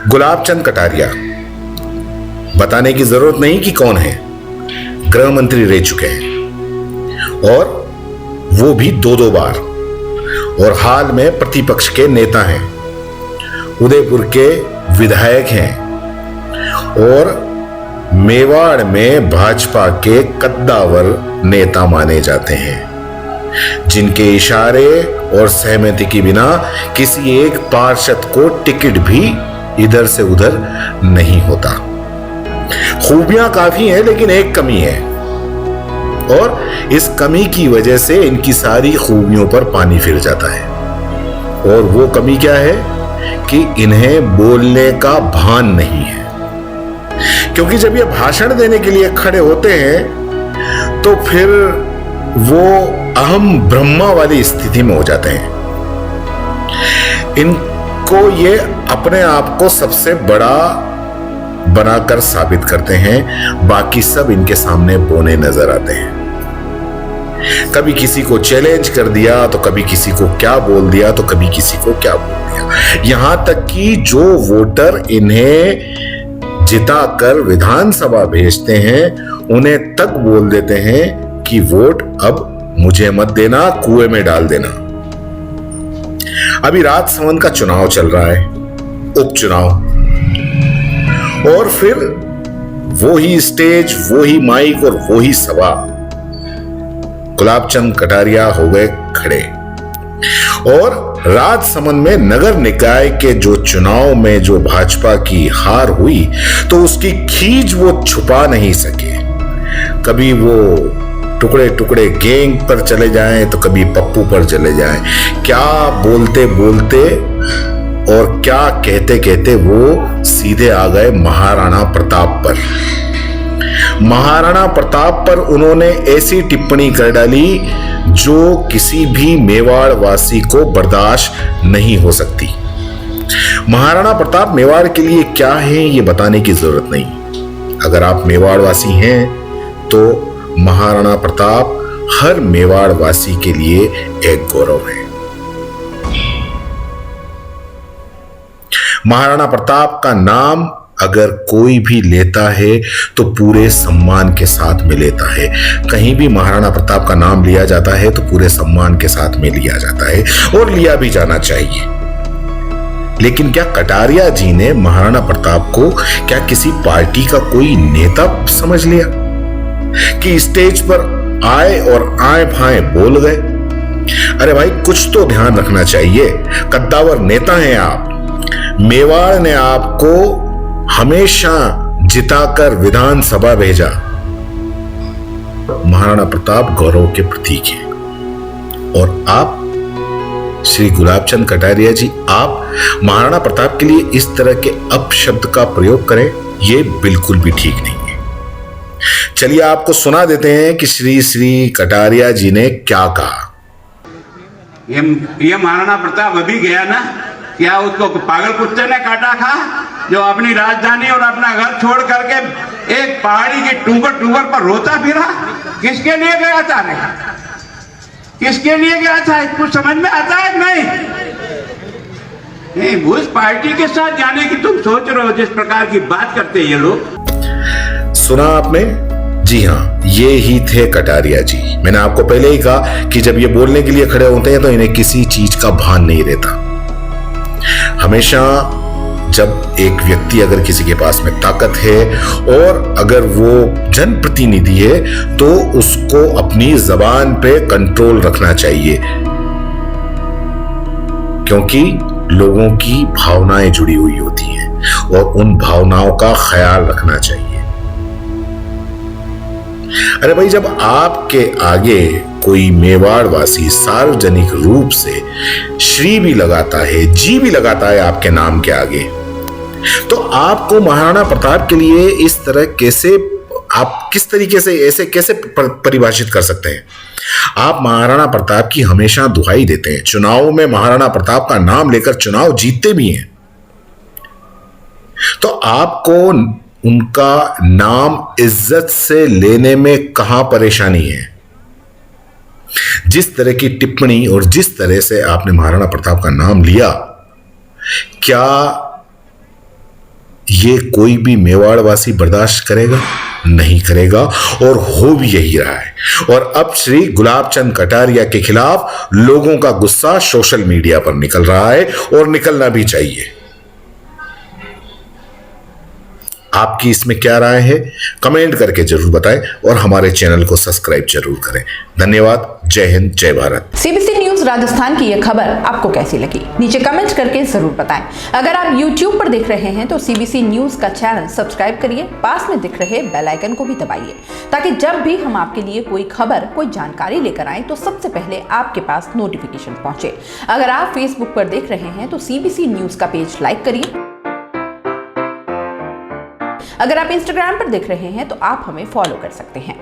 गुलाबचंद कटारिया, बताने की जरूरत नहीं कि कौन है, गृह मंत्री रह चुके हैं और वो भी दो बार, और हाल में प्रतिपक्ष के नेता हैं, उदयपुर के विधायक हैं और मेवाड़ में भाजपा के कद्दावर नेता माने जाते हैं, जिनके इशारे और सहमति के बिना किसी एक पार्षद को टिकट भी इधर से उधर नहीं होता। खूबियां काफी हैं, लेकिन एक कमी है और इस कमी की वजह से इनकी सारी खूबियों पर पानी फिर जाता है। और वो कमी क्या है कि इन्हें बोलने का भान नहीं है, क्योंकि जब ये भाषण देने के लिए खड़े होते हैं तो फिर वो अहम ब्रह्मा वाली स्थिति में हो जाते हैं। इनको ये अपने आप को सबसे बड़ा बनाकर साबित करते हैं, बाकी सब इनके सामने बोने नजर आते हैं। कभी किसी को चैलेंज कर दिया तो कभी किसी को क्या बोल दिया तो कभी किसी को क्या बोल दिया, यहां तक कि जो वोटर इन्हें जिताकर विधानसभा भेजते हैं उन्हें तक बोल देते हैं कि वोट अब मुझे मत देना, कुएं में डाल देना। अभी राजसमंद का चुनाव चल रहा है, उपचुनाव, और फिर वो ही स्टेज, वो ही माइक और वो ही सभा, गुलाबचंद कटारिया हो गए खड़े। और राजसमंद में नगर निकाय के जो चुनाव में जो भाजपा की हार हुई तो उसकी खींच वो छुपा नहीं सके। कभी वो टुकड़े टुकड़े गैंग पर चले जाएं तो कभी पप्पू पर चले जाएं, क्या बोलते बोलते और क्या कहते कहते वो सीधे आ गए महाराणा प्रताप पर। महाराणा प्रताप पर उन्होंने ऐसी टिप्पणी कर डाली जो किसी भी मेवाड़ वासी को बर्दाश्त नहीं हो सकती। महाराणा प्रताप मेवाड़ के लिए क्या है ये बताने की जरूरत नहीं। अगर आप मेवाड़ वासी हैं तो महाराणा प्रताप हर मेवाड़ वासी के लिए एक गौरव है। महाराणा प्रताप का नाम अगर कोई भी लेता है तो पूरे सम्मान के साथ में लेता है। कहीं भी महाराणा प्रताप का नाम लिया जाता है तो पूरे सम्मान के साथ में लिया जाता है और लिया भी जाना चाहिए। लेकिन क्या कटारिया जी ने महाराणा प्रताप को क्या किसी पार्टी का कोई नेता समझ लिया कि स्टेज पर आए और आए फाए बोल गए? अरे भाई, कुछ तो ध्यान रखना चाहिए। कद्दावर नेता हैं आप, मेवाड़ ने आपको हमेशा जिताकर विधानसभा भेजा। महाराणा प्रताप गौरव के प्रतीक हैं और आप श्री गुलाबचंद कटारिया जी, आप महाराणा प्रताप के लिए इस तरह के अपशब्द का प्रयोग करें, यह बिल्कुल भी ठीक नहीं है। चलिए आपको सुना देते हैं कि श्री कटारिया जी ने क्या कहा। ये महाराणा प्रताप अभी गया ना, क्या उसको पागल कुत्ते ने काटा था जो अपनी राजधानी और अपना घर छोड़ करके एक पहाड़ी के टूंगर पर रोता फिरा? किसके लिए गया था रे? किसके लिए गया था? कुछ समझ में आता है? नहीं, उस पार्टी के साथ जाने की तुम सोच रहे हो जिस प्रकार की बात करते ये लोग। सुना आपने? जी हाँ, ये ही थे कटारिया जी। मैंने आपको पहले ही कहा कि जब ये बोलने के लिए खड़े होते हैं तो इन्हें किसी चीज का भान नहीं रहता। हमेशा जब एक व्यक्ति अगर किसी के पास में ताकत है और अगर वो जनप्रतिनिधि है तो उसको अपनी जबान पे कंट्रोल रखना चाहिए, क्योंकि लोगों की भावनाएं जुड़ी हुई होती हैं और उन भावनाओं का ख्याल रखना चाहिए। अरे भाई, जब आपके आगे कोई मेवाड़ वासी सार्वजनिक रूप से श्री भी लगाता है, जी भी लगाता है आपके नाम के आगे, तो आपको महाराणा प्रताप के लिए इस तरह कैसे, आप किस तरीके से ऐसे कैसे परिभाषित कर सकते हैं? आप महाराणा प्रताप की हमेशा दुहाई देते हैं, चुनाव में महाराणा प्रताप का नाम लेकर चुनाव जीतते भी हैं, तो आपको उनका नाम इज्जत से लेने में कहां परेशानी है? जिस तरह की टिप्पणी और जिस तरह से आपने महाराणा प्रताप का नाम लिया, क्या ये कोई भी मेवाड़वासी बर्दाश्त करेगा नहीं करेगा, और हो भी यही रहा है। और अब श्री गुलाब चंद कटारिया के खिलाफ लोगों का गुस्सा सोशल मीडिया पर निकल रहा है और निकलना भी चाहिए। आपकी इसमें क्या राय है, कमेंट करके जरूर बताएं और हमारे चैनल को सब्सक्राइब जरूर करें। धन्यवाद। जय हिंद, जय भारत। सीबीसी न्यूज राजस्थान की यह खबर आपको कैसी लगी, नीचे कमेंट करके जरूर बताएं। अगर आप YouTube पर देख रहे हैं तो सीबीसी न्यूज का चैनल सब्सक्राइब करिए, पास में दिख रहे बेल आइकन को भी दबाइए, ताकि जब भी हम आपके लिए कोई खबर, कोई जानकारी लेकर आए तो सबसे पहले आपके पास नोटिफिकेशन पहुंचे। अगर आप Facebook पर देख रहे हैं तो सीबीसी न्यूज का पेज लाइक करिए। अगर आप Instagram पर देख रहे हैं तो आप हमें फॉलो कर सकते हैं।